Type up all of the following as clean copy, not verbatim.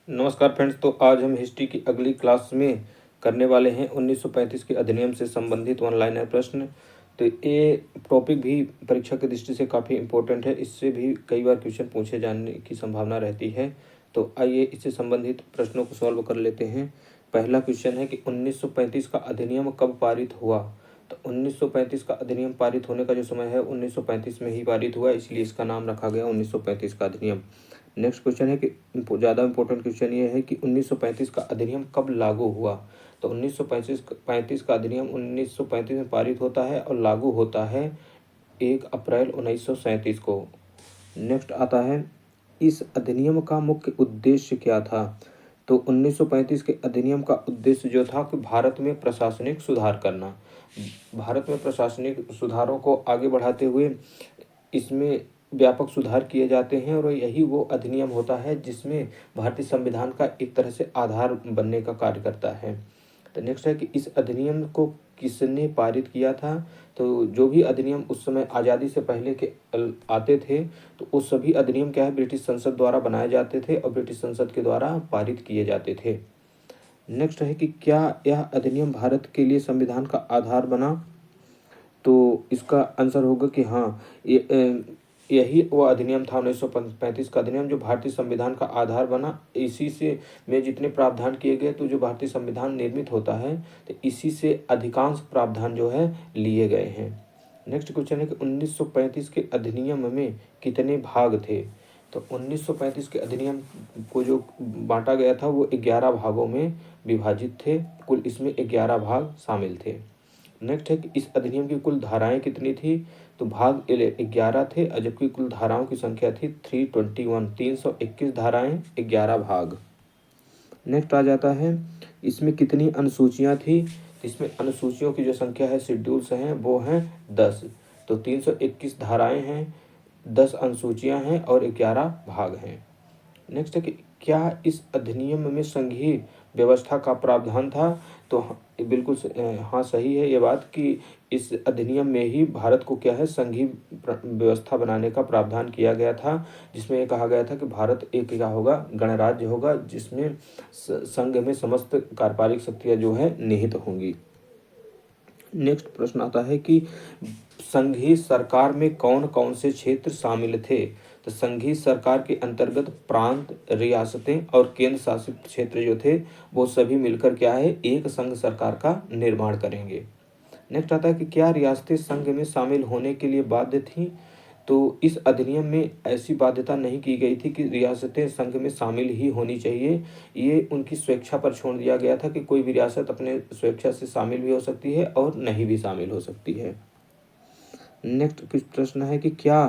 नमस्कार फ्रेंड्स। तो आज हम हिस्ट्री की अगली क्लास में करने वाले हैं 1935 के अधिनियम से संबंधित वन लाइनर प्रश्न। तो ये टॉपिक भी परीक्षा की दृष्टि से काफ़ी इम्पोर्टेंट है। इससे भी कई बार क्वेश्चन पूछे जाने की संभावना रहती है। तो आइए इससे संबंधित प्रश्नों को सॉल्व कर लेते हैं। पहला क्वेश्चन है कि 1935 का अधिनियम कब पारित हुआ। तो 1935 का अधिनियम पारित होने का जो समय है 1935 में ही पारित हुआ, इसलिए इसका नाम रखा गया 1935 का अधिनियम। नेक्स्ट क्वेश्चन है कि ज़्यादा इंपॉर्टेंट क्वेश्चन ये है कि 1935 का अधिनियम कब लागू हुआ। तो 1935 का अधिनियम 1935 में पारित होता है और लागू होता है 1 अप्रैल 1937 को। नेक्स्ट आता है, इस अधिनियम का मुख्य उद्देश्य क्या था। तो 1935 के अधिनियम का उद्देश्य जो था कि भारत में प्रशासनिक सुधार करना। भारत में प्रशासनिक सुधारों को आगे बढ़ाते हुए इसमें व्यापक सुधार किए जाते हैं और यही वो अधिनियम होता है जिसमें भारतीय संविधान का एक तरह से आधार बनने का कार्य करता है। तो नेक्स्ट है कि इस अधिनियम को किसने पारित किया था। तो जो भी अधिनियम उस समय आज़ादी से पहले के आते थे तो वो सभी अधिनियम क्या है ब्रिटिश संसद द्वारा बनाए जाते थे और ब्रिटिश संसद के द्वारा पारित किए जाते थे। नेक्स्ट है कि क्या यह अधिनियम भारत के लिए संविधान का आधार बना। तो इसका आंसर होगा कि हाँ, यही वो अधिनियम था 1935 का अधिनियम जो भारतीय संविधान का आधार बना। इसी से में जितने प्रावधान किए गए, तो जो भारतीय संविधान निर्मित होता है तो इसी से अधिकांश प्रावधान जो है लिए गए हैं। नेक्स्ट क्वेश्चन है कि 1935 के अधिनियम में कितने भाग थे। तो 1935 के अधिनियम को जो बांटा गया था वो 11 भागों में विभाजित थे। कुल इसमें 11 भाग शामिल थे। नेक्स्ट है कि इस अधिनियम की कुल धाराएं कितनी थी। तो भाग 11 थे, जबकि कुल धाराओं की संख्या थी 321, 321 धाराएं, 11 भाग। नेक्स्ट आ जाता है, इसमें कितनी अनुसूचियां थी। इसमें अनुसूचियों की जो संख्या है, शेड्यूल्स हैं, वो हैं 10। तो 321 धाराएं हैं, 10 अनुसूचियां हैं और 11 भाग हैं। नेक्स्ट है कि क्या इस अधिनियम में संघीय व्यवस्था का प्रावधान था। तो बिल्कुल हाँ, सही है ये बात कि इस अधिनियम में ही भारत को क्या है संघीय व्यवस्था बनाने का प्रावधान किया गया था, जिसमें ये कहा गया था कि भारत एक क्या होगा, गणराज्य होगा, जिसमें संघ में समस्त कार्यपालिक शक्तियाँ जो है निहित होंगी। नेक्स्ट प्रश्न आता है कि संघीय सरकार में कौन कौन से क्षेत्र शामिल थे। तो संघीय सरकार के अंतर्गत प्रांत, रियासतें और केंद्र शासित क्षेत्र जो थे वो सभी मिलकर क्या है एक संघ सरकार का निर्माण करेंगे। नेक्स्ट आता है कि क्या रियासतें संघ में शामिल होने के लिए बाध्य थीं। तो इस अधिनियम में ऐसी बाध्यता नहीं की गई थी कि रियासतें संघ में शामिल ही होनी चाहिए। ये उनकी स्वेच्छा पर छोड़ दिया गया था कि कोई भी रियासत अपने स्वेच्छा से शामिल भी हो सकती है और नहीं भी शामिल हो सकती है। नेक्स्ट प्रश्न है कि क्या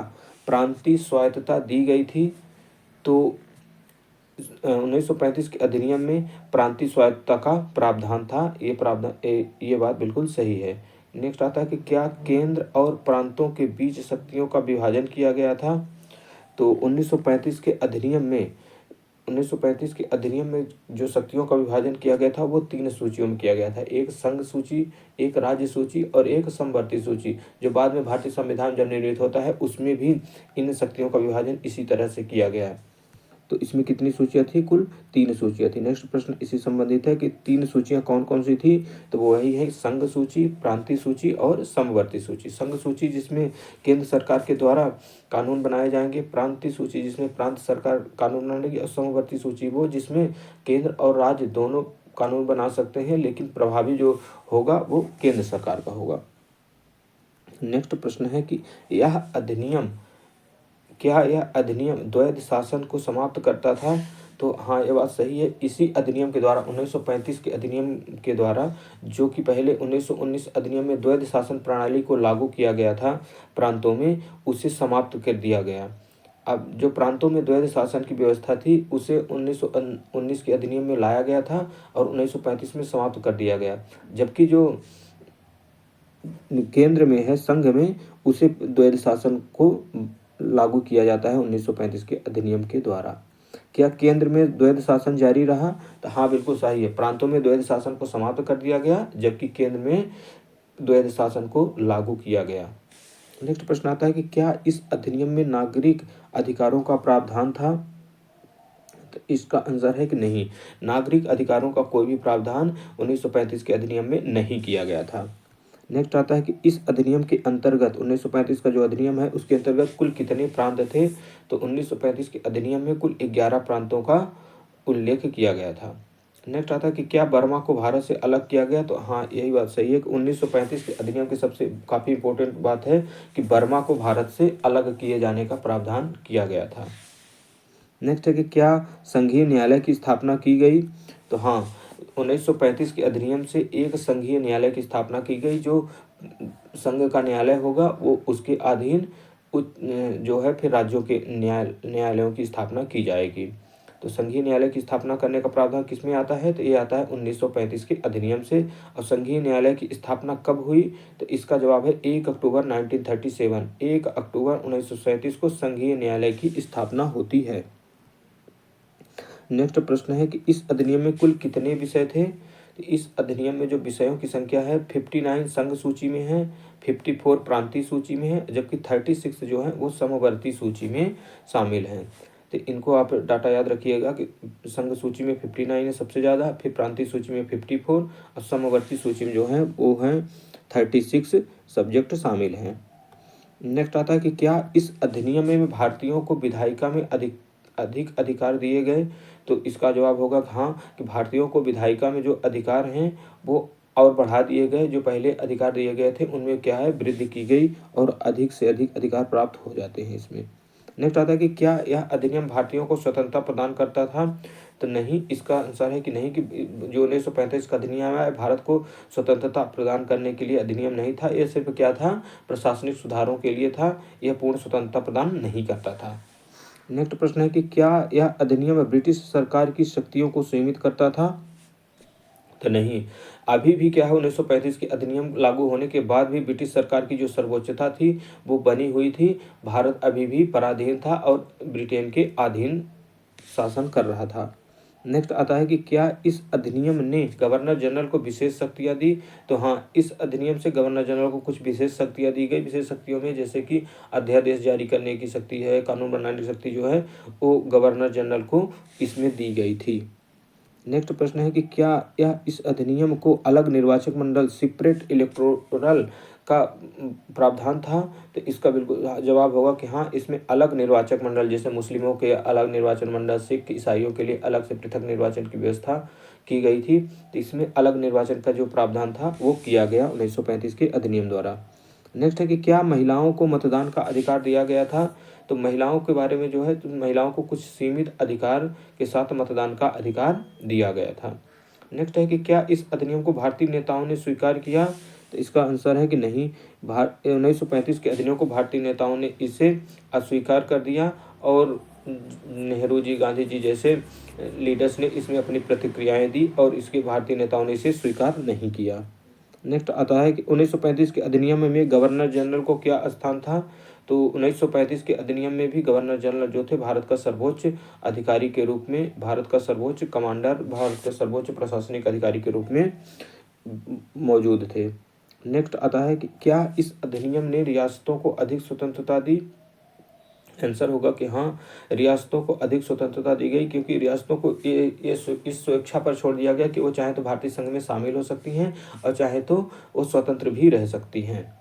प्रांतीय स्वायत्तता दी गई थी। तो 1935 के अधिनियम में प्रांतीय स्वायत्तता का प्रावधान था। ये बात बिल्कुल सही है। नेक्स्ट आता है कि क्या केंद्र और प्रांतों के बीच शक्तियों का विभाजन किया गया था। तो 1935 के अधिनियम में जो शक्तियों का विभाजन किया गया था वो 3 सूचियों में किया गया था। एक संघ सूची, एक राज्य सूची और एक समवर्ती सूची। जो बाद में भारतीय संविधान जब निर्मित होता है उसमें भी इन शक्तियों का विभाजन इसी तरह से किया गया है। तो इसमें कितनी सूचियां थी, कुल 3 सूचियां थी। नेक्स्ट प्रश्न इसी संबंधित है कि 3 सूचियां कौन कौन सी थी। तो वो वही है संघ सूची, प्रांतीय सूची और समवर्ती सूची। संघ सूची जिसमें केंद्र सरकार के द्वारा कानून बनाए जाएंगे, प्रांतीय सूची जिसमें प्रांत सरकार कानून बनाएगी और समवर्ती सूची वो जिसमें केंद्र और राज्य दोनों कानून बना सकते हैं, लेकिन प्रभावी जो होगा वो केंद्र सरकार का होगा। नेक्स्ट प्रश्न है कि क्या यह अधिनियम द्वैध शासन को समाप्त करता था। तो हाँ, ये बात सही है। इसी अधिनियम के द्वारा 1935 के अधिनियम के द्वारा, जो कि पहले 1919 अधिनियम में द्वैध शासन प्रणाली को लागू किया गया था प्रांतों में, उसे समाप्त कर दिया गया। अब जो प्रांतों में द्वैध शासन की व्यवस्था थी उसे 1919 के अधिनियम में लाया गया था और 1935 में समाप्त कर दिया गया। जबकि जो केंद्र में है, संघ में, उसे द्वैध शासन को लागू किया जाता है 1935 के अधिनियम के द्वारा। क्या केंद्र में द्वैध शासन जारी रहा। तो हाँ, बिल्कुल सही है। प्रांतों में द्वैध शासन को समाप्त कर दिया गया, जबकि केंद्र में द्वैध शासन को लागू किया गया। नेक्स्ट प्रश्न आता है कि क्या इस अधिनियम में नागरिक अधिकारों का प्रावधान था। तो इसका आंसर है कि नहीं, नागरिक अधिकारों का कोई भी प्रावधान 1935 के अधिनियम में नहीं किया गया था। नेक्स्ट आता है कि इस अधिनियम के अंतर्गत 1935 का जो अधिनियम है उसके अंतर्गत कुल कितने प्रांत थे, तो 1935 के अधिनियम में कुल 11 प्रांतों का उल्लेख किया गया था। नेक्स्ट आता है कि क्या बर्मा को भारत से अलग किया गया, तो हाँ यही बात सही है कि 1935 के अधिनियम की सबसे काफ़ी इंपॉर्टेंट बात है कि बर्मा को भारत से अलग किए जाने का प्रावधान किया गया था। नेक्स्ट है कि क्या संघीय न्यायालय की स्थापना की गई, तो हाँ 1935 के अधिनियम से एक संघीय न्यायालय की स्थापना की गई। जो संघ का न्यायालय होगा वो उसके अधीन जो है फिर राज्यों के न्यायालयों की स्थापना की जाएगी। तो संघीय न्यायालय की स्थापना करने का प्रावधान किसमें आता है, तो ये आता है 1935 के अधिनियम से। और संघीय न्यायालय की स्थापना कब हुई, तो इसका जवाब है 1 अक्टूबर 1937। 1 अक्टूबर 1937 को संघीय न्यायालय की स्थापना होती है। नेक्स्ट प्रश्न है कि इस अधिनियम में कुल कितने विषय थे, तो इस अधिनियम में जो विषयों की संख्या है 59 संघ सूची में है, 54 प्रांतीय सूची में है, जबकि 36 जो है वो समवर्ती सूची में शामिल हैं। तो इनको आप डाटा याद रखिएगा कि संघ सूची में 59 है सबसे ज़्यादा, फिर प्रांतीय सूची में 54 और समवर्ती सूची में जो है वो हैं 36 सब्जेक्ट शामिल हैं। नेक्स्ट आता है कि क्या इस अधिनियम में भारतीयों को विधायिका में अधिक अधिकार दिए गए, तो इसका जवाब होगा हाँ कि भारतीयों को विधायिका में जो अधिकार हैं वो और बढ़ा दिए गए। जो पहले अधिकार दिए गए थे उनमें क्या है वृद्धि की गई और अधिक से अधिक अधिकार प्राप्त हो जाते हैं इसमें। नेक्स्ट आता है कि क्या यह अधिनियम भारतीयों को स्वतंत्रता प्रदान करता था, तो नहीं, इसका आंसर है कि नहीं, कि जो 1935 का अधिनियम है भारत को स्वतंत्रता प्रदान करने के लिए अधिनियम नहीं था। यह सिर्फ क्या था, प्रशासनिक सुधारों के लिए था, यह पूर्ण स्वतंत्रता प्रदान नहीं करता था। नेक्स्ट प्रश्न है कि क्या यह अधिनियम ब्रिटिश सरकार की शक्तियों को सीमित करता था, तो नहीं, अभी भी क्या है 1935 के अधिनियम लागू होने के बाद भी ब्रिटिश सरकार की जो सर्वोच्चता थी वो बनी हुई थी। भारत अभी भी पराधीन था और ब्रिटेन के अधीन शासन कर रहा था। नेक्स्ट आता है कि क्या इस अधिनियम ने गवर्नर जनरल को विशेष शक्तियां दी, तो हाँ, इस अधिनियम से गवर्नर जनरल को कुछ विशेष शक्तियां दी गई। विशेष शक्तियों में जैसे कि अध्यादेश जारी करने की शक्ति है, कानून बनाने की शक्ति जो है वो गवर्नर जनरल को इसमें दी गई थी। नेक्स्ट प्रश्न है कि क्या यह इस अधिनियम को अलग निर्वाचक मंडल सेपरेट इलेक्टोरल का प्रावधान था, तो इसका बिल्कुल जवाब होगा कि हाँ, इसमें अलग निर्वाचक मंडल, जैसे मुस्लिमों के अलग निर्वाचन मंडल, सिख ईसाइयों के लिए अलग से पृथक निर्वाचन की व्यवस्था की गई थी। तो इसमें अलग निर्वाचन का जो प्रावधान था वो किया गया 1935 के अधिनियम द्वारा। नेक्स्ट है कि क्या महिलाओं को मतदान का अधिकार दिया गया था, तो महिलाओं के बारे में जो है तो महिलाओं को कुछ सीमित अधिकार के साथ मतदान का अधिकार दिया गया था। नेक्स्ट है कि क्या इस अधिनियम को भारतीय नेताओं ने स्वीकार किया, तो इसका आंसर है कि नहीं, 1935 के अधिनियम को भारतीय नेताओं ने इसे अस्वीकार कर दिया और नेहरू जी, गांधी जी जैसे लीडर्स ने इसमें अपनी प्रतिक्रियाएं दी और इसके भारतीय नेताओं ने इसे स्वीकार नहीं किया। नेक्स्ट आता है कि 1935 के अधिनियम में गवर्नर जनरल को क्या स्थान था, तो 1935 के अधिनियम में भी गवर्नर जनरल जो थे भारत का सर्वोच्च अधिकारी के रूप में, भारत का सर्वोच्च कमांडर, भारत का सर्वोच्च प्रशासनिक अधिकारी के रूप में मौजूद थे। नेक्स्ट आता है कि क्या इस अधिनियम ने रियासतों को अधिक स्वतंत्रता दी, आंसर होगा कि हाँ, रियासतों को अधिक स्वतंत्रता दी गई, क्योंकि रियासतों को इस स्वेच्छा पर छोड़ दिया गया कि वो चाहे तो भारतीय संघ में शामिल हो सकती हैं और चाहे तो वो स्वतंत्र भी रह सकती हैं।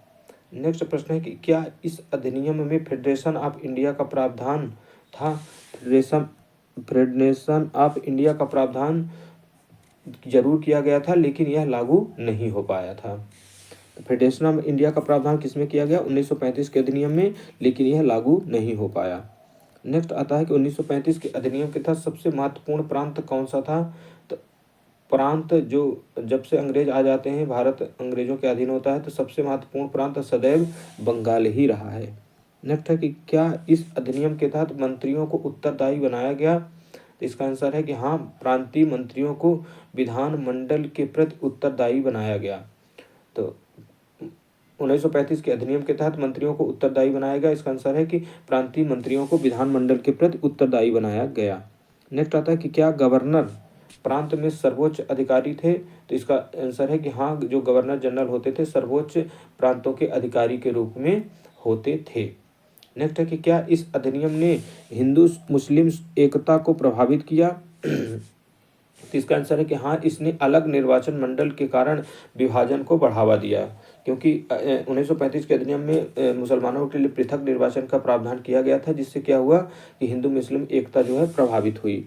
नेक्स्ट प्रश्न है कि क्या इस अधिनियम में फेडरेशन ऑफ इंडिया का प्रावधान था, फेडरेशन ऑफ इंडिया का प्रावधान जरूर किया गया था लेकिन यह लागू नहीं हो पाया था। फेडरेशन ऑफ इंडिया का प्रावधान किसमें किया गया, 1935 के अधिनियम में, लेकिन यह लागू नहीं हो पाया। नेक्स्ट आता है कि 1935 के अधिनियम के तहत सबसे महत्वपूर्ण प्रांत कौन सा था, तो प्रांत जो जब से अंग्रेज आ जाते हैं, भारत अंग्रेजों के अधीन होता है, तो सबसे महत्वपूर्ण प्रांत सदैव बंगाल ही रहा है। नेक्स्ट है कि क्या इस अधिनियम के तहत मंत्रियों को उत्तरदायी बनाया गया, तो इसका आंसर है कि हाँ, प्रांतीय मंत्रियों को विधानमंडल के प्रति उत्तरदायी बनाया गया। तो 1935 के अधिनियम के तहत मंत्रियों को उत्तरदायी बनाया गया, इसका आंसर है कि प्रांतीय मंत्रियों को विधानमंडल के प्रति उत्तरदायी बनाया गया। नेक्स्ट आता है कि क्या गवर्नर प्रांत में सर्वोच्च अधिकारी थे, तो इसका आंसर है कि हाँ, जो गवर्नर जनरल होते थे सर्वोच्च प्रांतों के अधिकारी के रूप में होते थे। नेक्स्ट है कि क्या इस अधिनियम ने हिंदू मुस्लिम एकता को प्रभावित किया? तो इसका आंसर है कि हाँ, इसने अलग निर्वाचन मंडल के कारण विभाजन को बढ़ावा दिया, क्योंकि 1935 के अधिनियम में मुसलमानों के लिए पृथक निर्वाचन का प्रावधान किया गया था, जिससे क्या हुआ कि हिंदू मुस्लिम एकता जो है प्रभावित हुई।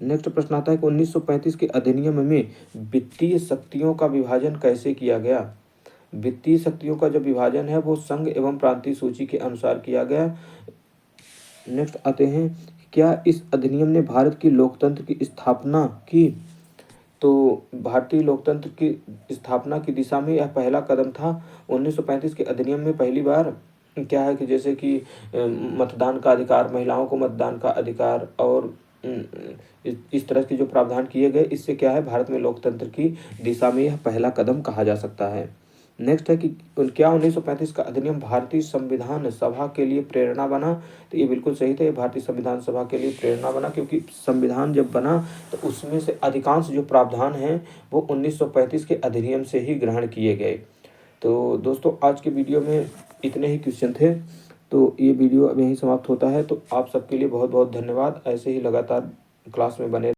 नेक्स्ट प्रश्न आता है कि 1935 के अधिनियम में वित्तीय शक्तियों का विभाजन कैसे किया गया? वित्तीय शक्तियों का जो विभाजन है वो संघ एवं प्रांतीय सूची के अनुसार किया गया। नेक्स्ट आते हैं, क्या इस अधिनियम ने भारत की लोकतंत्र की स्थापना की? तो भारतीय लोकतंत्र की स्थापना की दिशा में यह पहला कदम था। 1935 के अधिनियम में पहली बार क्या है कि जैसे कि मतदान का अधिकार, महिलाओं को मतदान का अधिकार और इस तरह के जो प्रावधान किए गए, इससे क्या है भारत में लोकतंत्र की दिशा में यह पहला कदम कहा जा सकता है। नेक्स्ट है कि क्या 1935 का अधिनियम भारतीय संविधान सभा के लिए प्रेरणा बना? तो ये बिल्कुल सही था, ये भारतीय संविधान सभा के लिए प्रेरणा बना, क्योंकि संविधान जब बना तो उसमें से अधिकांश जो प्रावधान हैं वो 1935 के अधिनियम से ही ग्रहण किए गए। तो दोस्तों, आज के वीडियो में इतने ही क्वेश्चन थे, तो ये वीडियो अब यहीं समाप्त होता है। तो आप सबके लिए बहुत बहुत धन्यवाद। ऐसे ही लगातार क्लास में बने